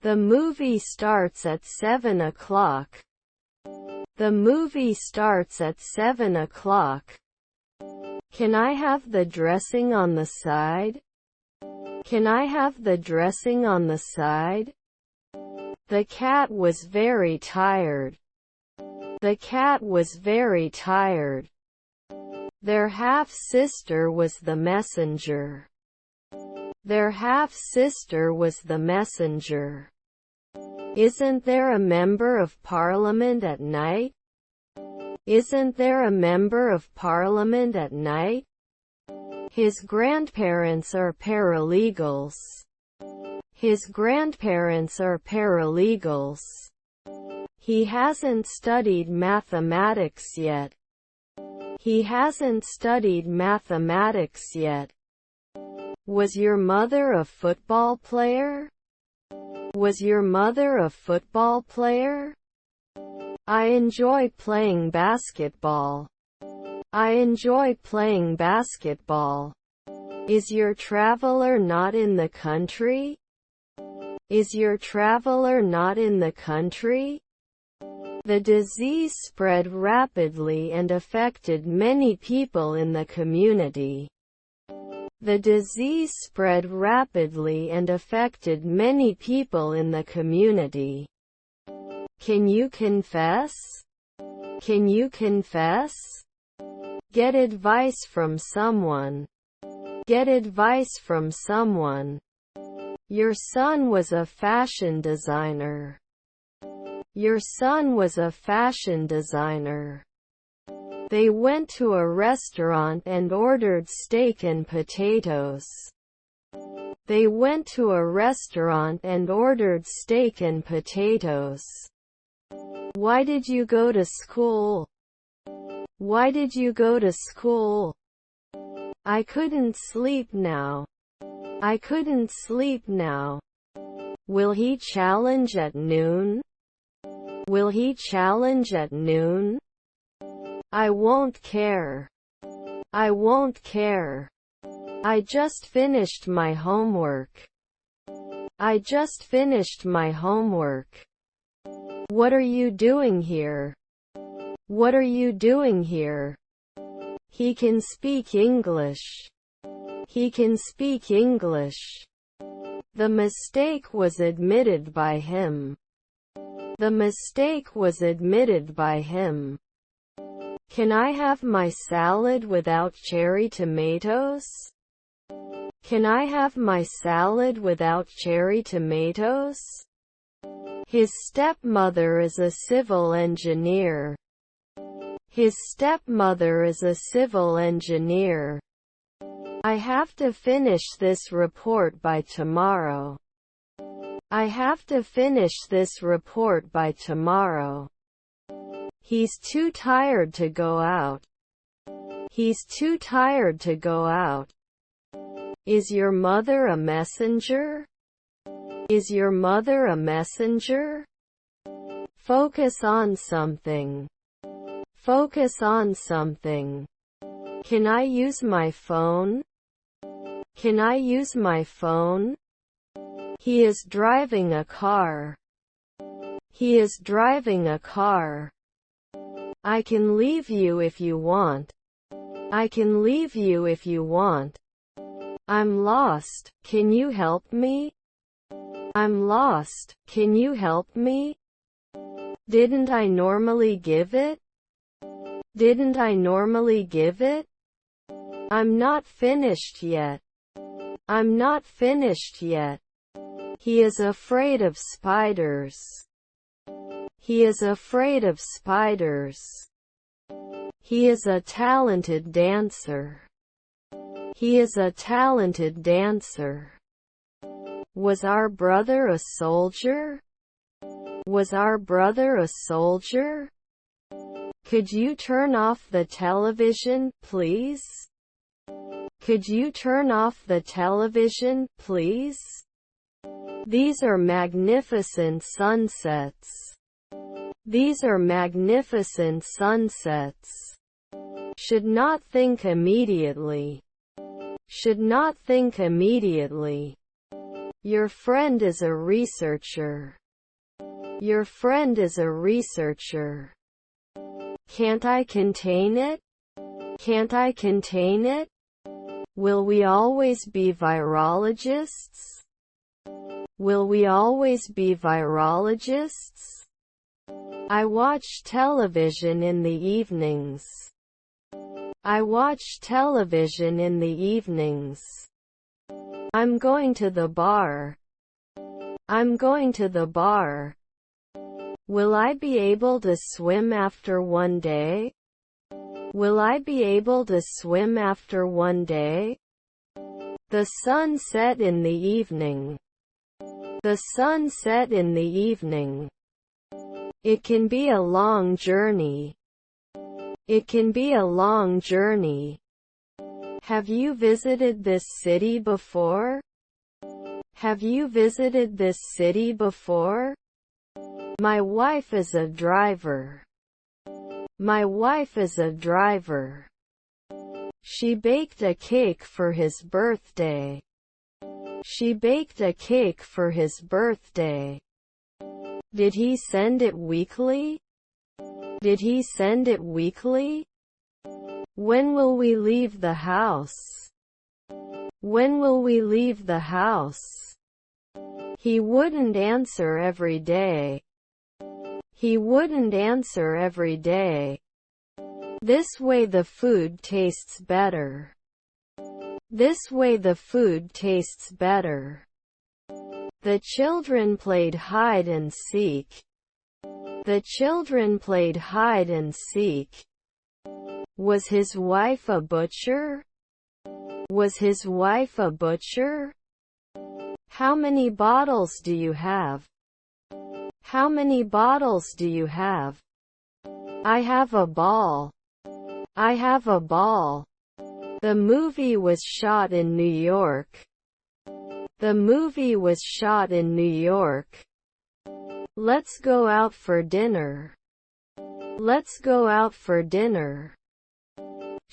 The movie starts at 7 o'clock. The movie starts at 7 o'clock. Can I have the dressing on the side? Can I have the dressing on the side? The cat was very tired. The cat was very tired. Their half-sister was the messenger. Their half-sister was the messenger. Isn't there a member of parliament at night? Isn't there a member of parliament at night? His grandparents are paralegals. His grandparents are paralegals. He hasn't studied mathematics yet. He hasn't studied mathematics yet. Was your mother a football player? Was your mother a football player? I enjoy playing basketball. I enjoy playing basketball. Is your traveler not in the country? Is your traveler not in the country? The disease spread rapidly and affected many people in the community. The disease spread rapidly and affected many people in the community. Can you confess? Can you confess? Get advice from someone. Get advice from someone. Your son was a fashion designer. Your son was a fashion designer. They went to a restaurant and ordered steak and potatoes. They went to a restaurant and ordered steak and potatoes. Why did you go to school? Why did you go to school? I couldn't sleep now. I couldn't sleep now. Will he challenge at noon? Will he challenge at noon? I won't care. I won't care. I just finished my homework. I just finished my homework. What are you doing here? What are you doing here? He can speak English. He can speak English. The mistake was admitted by him. The mistake was admitted by him. Can I have my salad without cherry tomatoes? Can I have my salad without cherry tomatoes? His stepmother is a civil engineer. His stepmother is a civil engineer. I have to finish this report by tomorrow. I have to finish this report by tomorrow. He's too tired to go out. He's too tired to go out. Is your mother a messenger? Is your mother a messenger? Focus on something. Focus on something. Can I use my phone? Can I use my phone? He is driving a car. He is driving a car. I can leave you if you want. I can leave you if you want. I'm lost. Can you help me? I'm lost. Can you help me? Didn't I normally give it? Didn't I normally give it? I'm not finished yet. I'm not finished yet. He is afraid of spiders. He is afraid of spiders. He is a talented dancer. He is a talented dancer. Was our brother a soldier? Was our brother a soldier? Could you turn off the television, please? Could you turn off the television, please? These are magnificent sunsets. These are magnificent sunsets. Should not think immediately. Should not think immediately. Your friend is a researcher. Your friend is a researcher. Can't I contain it? Can't I contain it? Will we always be virologists? Will we always be virologists? I watch television in the evenings. I watch television in the evenings. I'm going to the bar. I'm going to the bar. Will I be able to swim after one day? Will I be able to swim after one day? The sun set in the evening. The sun set in the evening. It can be a long journey. It can be a long journey. Have you visited this city before? Have you visited this city before? My wife is a driver. My wife is a driver. She baked a cake for his birthday. She baked a cake for his birthday. Did he send it weekly? Did he send it weekly? When will we leave the house? When will we leave the house? He wouldn't answer every day. He wouldn't answer every day. This way the food tastes better. This way the food tastes better. The children played hide and seek. The children played hide and seek. Was his wife a butcher? Was his wife a butcher? How many bottles do you have? How many bottles do you have? I have a ball. I have a ball. The movie was shot in New York. The movie was shot in New York. Let's go out for dinner. Let's go out for dinner.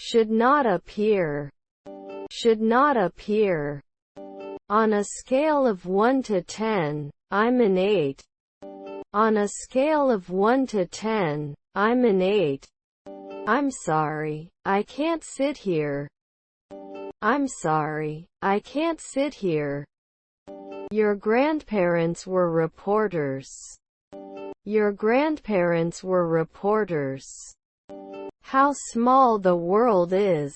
Should not appear. Should not appear. On a scale of 1 to 10, I'm an 8. On a scale of 1 to 10, I'm an 8. I'm sorry, I can't sit here. I'm sorry, I can't sit here. Your grandparents were reporters. Your grandparents were reporters. How small the world is.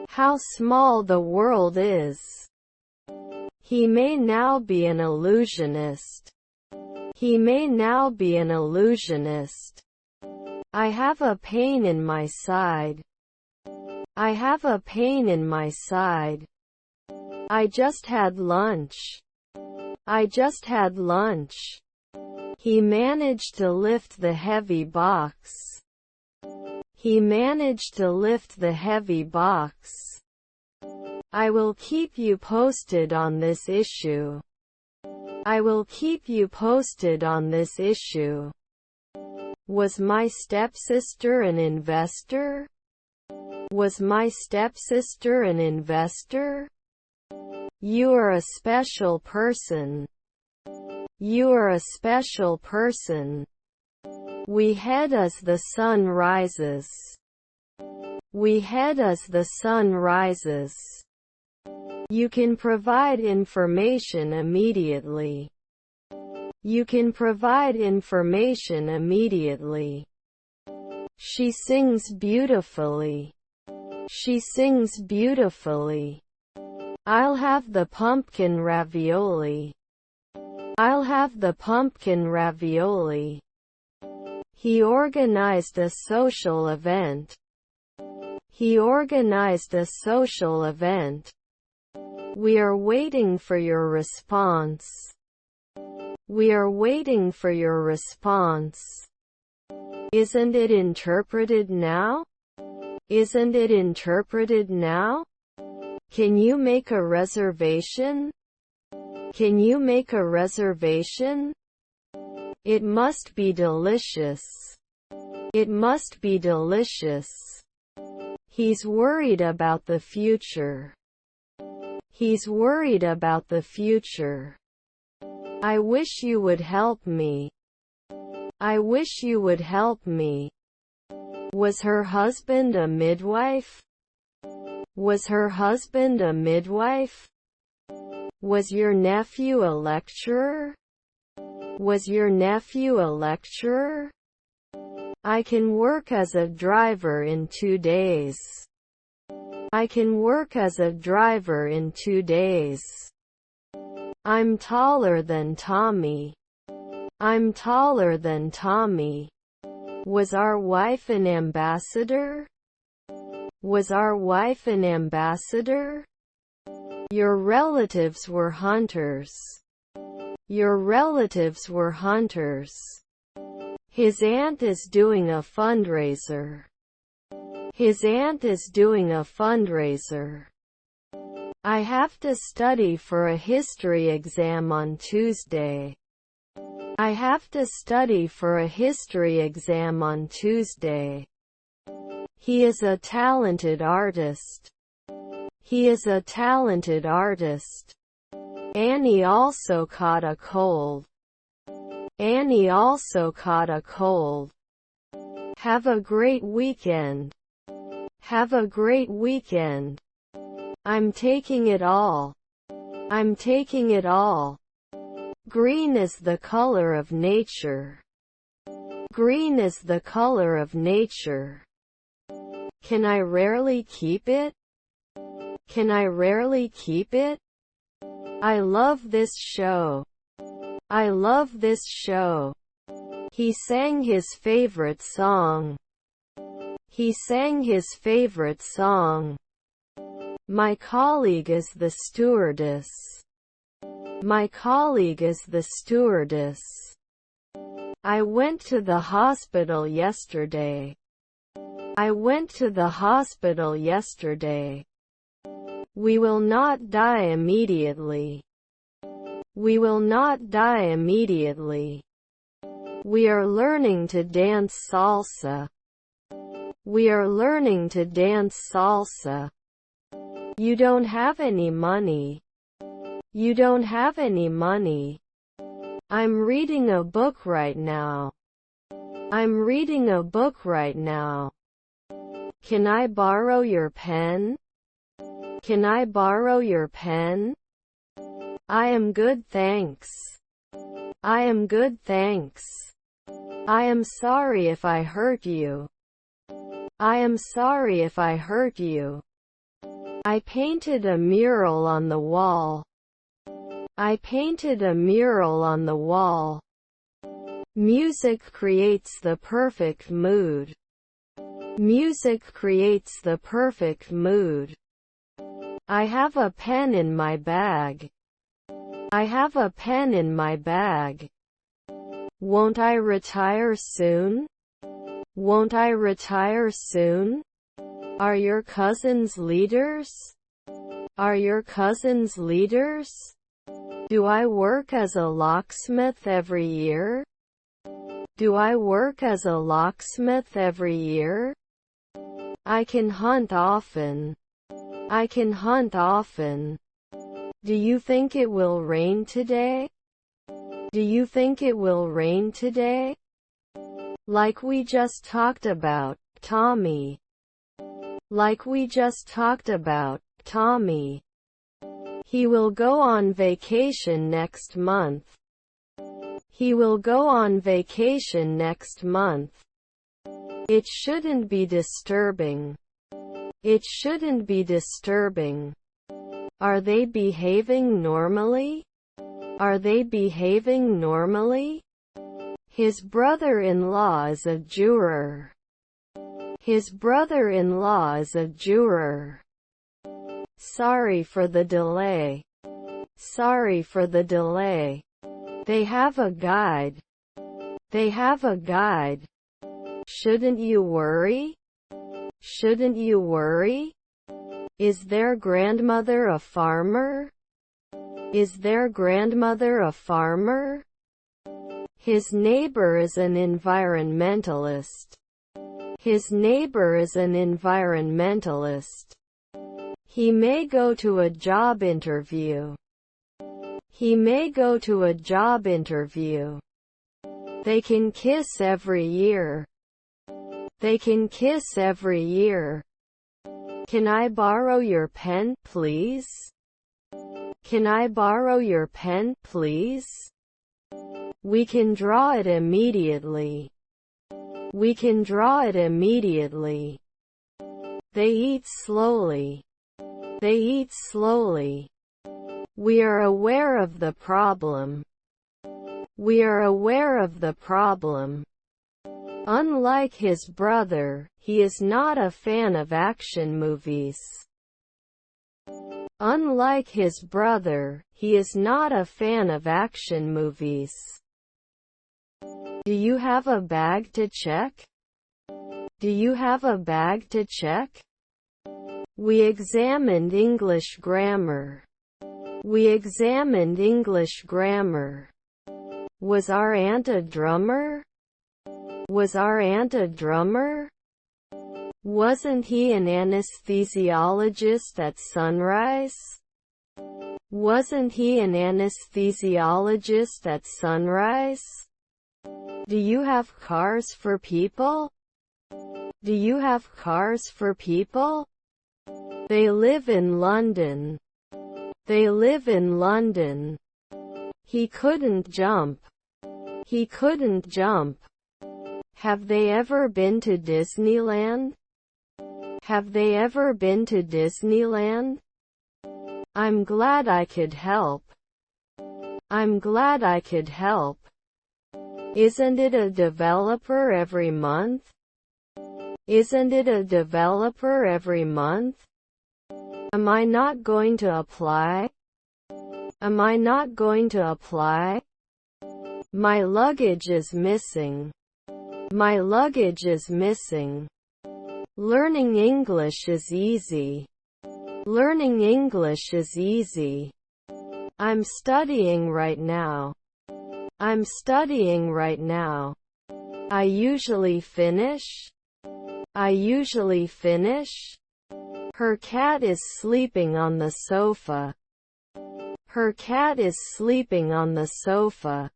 How small the world is. He may now be an illusionist. He may now be an illusionist. I have a pain in my side. I have a pain in my side. I just had lunch. I just had lunch. He managed to lift the heavy box. He managed to lift the heavy box. I will keep you posted on this issue. I will keep you posted on this issue. Was my stepsister an investor? Was my stepsister an investor? You are a special person. You are a special person. We head as the sun rises. We head as the sun rises. You can provide information immediately. You can provide information immediately. She sings beautifully. She sings beautifully. I'll have the pumpkin ravioli. I'll have the pumpkin ravioli. He organized a social event. He organized a social event. We are waiting for your response. We are waiting for your response. Isn't it interpreted now? Isn't it interpreted now? Can you make a reservation? Can you make a reservation? It must be delicious. It must be delicious. He's worried about the future. He's worried about the future. I wish you would help me. I wish you would help me. Was her husband a midwife? Was her husband a midwife? Was your nephew a lecturer? Was your nephew a lecturer? I can work as a driver in 2 days. I can work as a driver in 2 days. I'm taller than Tommy. I'm taller than Tommy. Was our wife an ambassador? Was our wife an ambassador? Your relatives were hunters. Your relatives were hunters. His aunt is doing a fundraiser. His aunt is doing a fundraiser. I have to study for a history exam on Tuesday. I have to study for a history exam on Tuesday. He is a talented artist. He is a talented artist. Annie also caught a cold. Annie also caught a cold. Have a great weekend. Have a great weekend. I'm taking it all. I'm taking it all. Green is the color of nature. Green is the color of nature. Can I rarely keep it? Can I rarely keep it? I love this show. I love this show. He sang his favorite song. He sang his favorite song. My colleague is the stewardess. My colleague is the stewardess. I went to the hospital yesterday. I went to the hospital yesterday. We will not die immediately. We will not die immediately. We are learning to dance salsa. We are learning to dance salsa. You don't have any money. You don't have any money. I'm reading a book right now. I'm reading a book right now. Can I borrow your pen? Can I borrow your pen? I am good, thanks. I am good, thanks. I am sorry if I hurt you. I am sorry if I hurt you. I painted a mural on the wall. I painted a mural on the wall. Music creates the perfect mood. Music creates the perfect mood. I have a pen in my bag. I have a pen in my bag. Won't I retire soon? Won't I retire soon? Are your cousins leaders? Are your cousins leaders? Do I work as a locksmith every year? Do I work as a locksmith every year? I can hunt often. I can hunt often. Do you think it will rain today? Do you think it will rain today? Like we just talked about, Tommy. Like we just talked about, Tommy. He will go on vacation next month. He will go on vacation next month. It shouldn't be disturbing. It shouldn't be disturbing. Are they behaving normally? Are they behaving normally? His brother-in-law is a juror. His brother-in-law is a juror. Sorry for the delay. Sorry for the delay. They have a guide. They have a guide. Shouldn't you worry? Shouldn't you worry? Is their grandmother a farmer? Is their grandmother a farmer? His neighbor is an environmentalist. His neighbor is an environmentalist. He may go to a job interview. He may go to a job interview. They can kiss every year. They can kiss every year. Can I borrow your pen, please? Can I borrow your pen, please? We can draw it immediately. We can draw it immediately. They eat slowly. They eat slowly. We are aware of the problem. We are aware of the problem. Unlike his brother, he is not a fan of action movies. Unlike his brother, he is not a fan of action movies. Do you have a bag to check? Do you have a bag to check? We examined English grammar. We examined English grammar. Was our aunt a drummer? Was our aunt a drummer? Wasn't he an anesthesiologist at Sunrise? Wasn't he an anesthesiologist at Sunrise? Do you have cars for people? Do you have cars for people? They live in London. They live in London. He couldn't jump. He couldn't jump. Have they ever been to Disneyland? Have they ever been to Disneyland? I'm glad I could help. I'm glad I could help. Isn't it a developer every month? Isn't it a developer every month? Am I not going to apply? Am I not going to apply? My luggage is missing. My luggage is missing. Learning English is easy. Learning English is easy. I'm studying right now. I'm studying right now. I usually finish. I usually finish. Her cat is sleeping on the sofa. Her cat is sleeping on the sofa.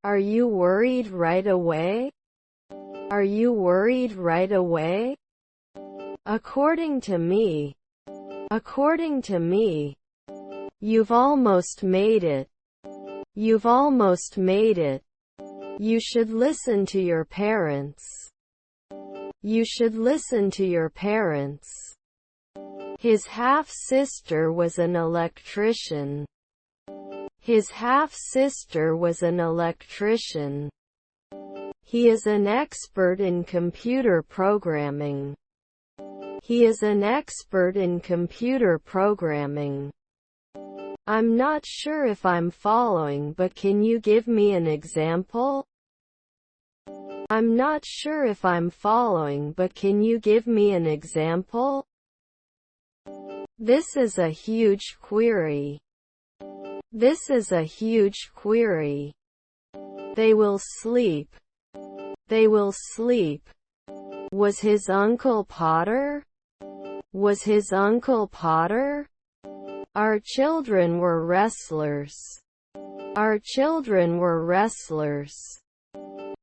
Are you worried right away? Are you worried right away? According to me. According to me. You've almost made it. You've almost made it. You should listen to your parents. You should listen to your parents. His half-sister was an electrician. His half-sister was an electrician. He is an expert in computer programming. He is an expert in computer programming. I'm not sure if I'm following, but can you give me an example? I'm not sure if I'm following, but can you give me an example? This is a huge query. This is a huge query. They will sleep. They will sleep. Was his uncle Potter? Was his uncle Potter? Our children were wrestlers. Our children were wrestlers.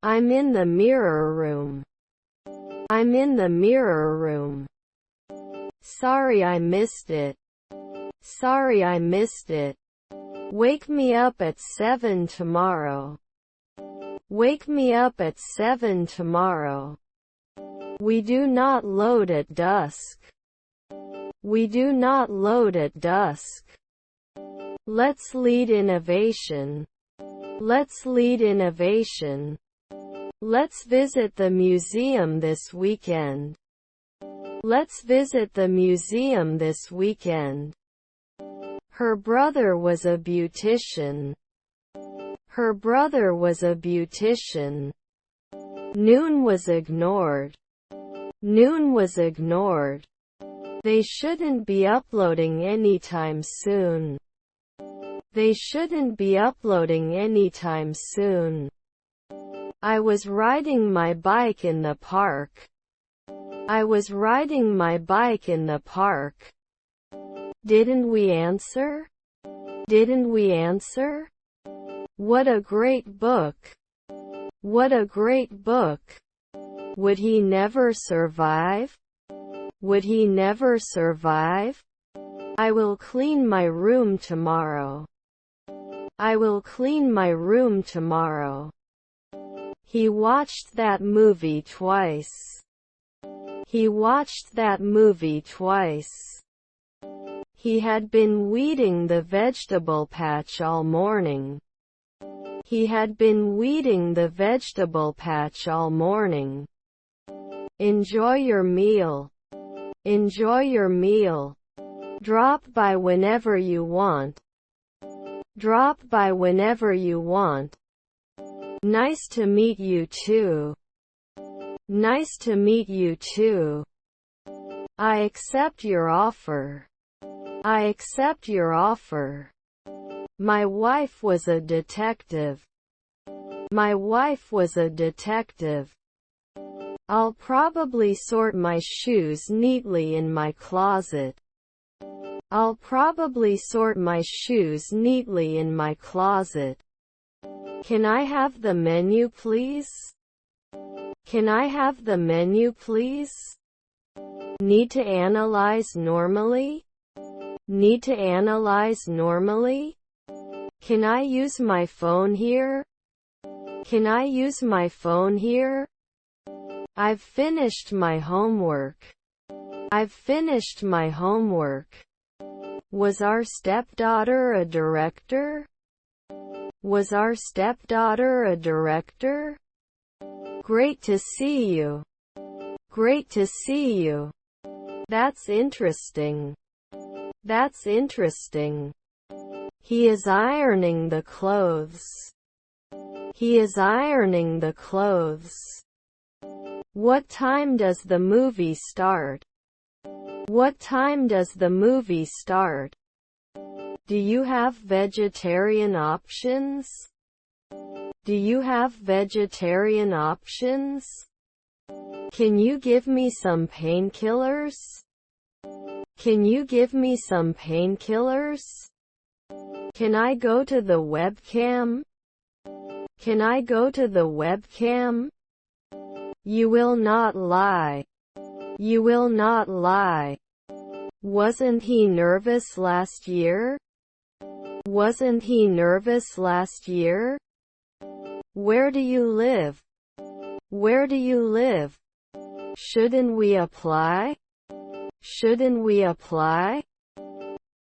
I'm in the mirror room. I'm in the mirror room. Sorry I missed it. Sorry I missed it. Wake me up at 7 tomorrow. Wake me up at 7 tomorrow. We do not load at dusk. We do not load at dusk. Let's lead innovation. Let's lead innovation. Let's visit the museum this weekend. Let's visit the museum this weekend. Her brother was a beautician. Her brother was a beautician. Noon was ignored. Noon was ignored. They shouldn't be uploading anytime soon. They shouldn't be uploading anytime soon. I was riding my bike in the park. I was riding my bike in the park. Didn't we answer? Didn't we answer? What a great book! What a great book! Would he never survive? Would he never survive? I will clean my room tomorrow. I will clean my room tomorrow. He watched that movie twice. He watched that movie twice. He had been weeding the vegetable patch all morning. He had been weeding the vegetable patch all morning. Enjoy your meal. Enjoy your meal. Drop by whenever you want. Drop by whenever you want. Nice to meet you too. Nice to meet you too. I accept your offer. I accept your offer. My wife was a detective. My wife was a detective. I'll probably sort my shoes neatly in my closet. I'll probably sort my shoes neatly in my closet. Can I have the menu, please? Can I have the menu, please? Need to analyze normally? Need to analyze normally? Can I use my phone here? Can I use my phone here? I've finished my homework. I've finished my homework. Was our stepdaughter a director? Was our stepdaughter a director? Great to see you. Great to see you. That's interesting. That's interesting. He is ironing the clothes. He is ironing the clothes. What time does the movie start? What time does the movie start? Do you have vegetarian options? Do you have vegetarian options? Can you give me some painkillers? Can you give me some painkillers? Can I go to the webcam? Can I go to the webcam? You will not lie. You will not lie. Wasn't he nervous last year? Wasn't he nervous last year? Where do you live? Where do you live? Shouldn't we apply? Shouldn't we apply?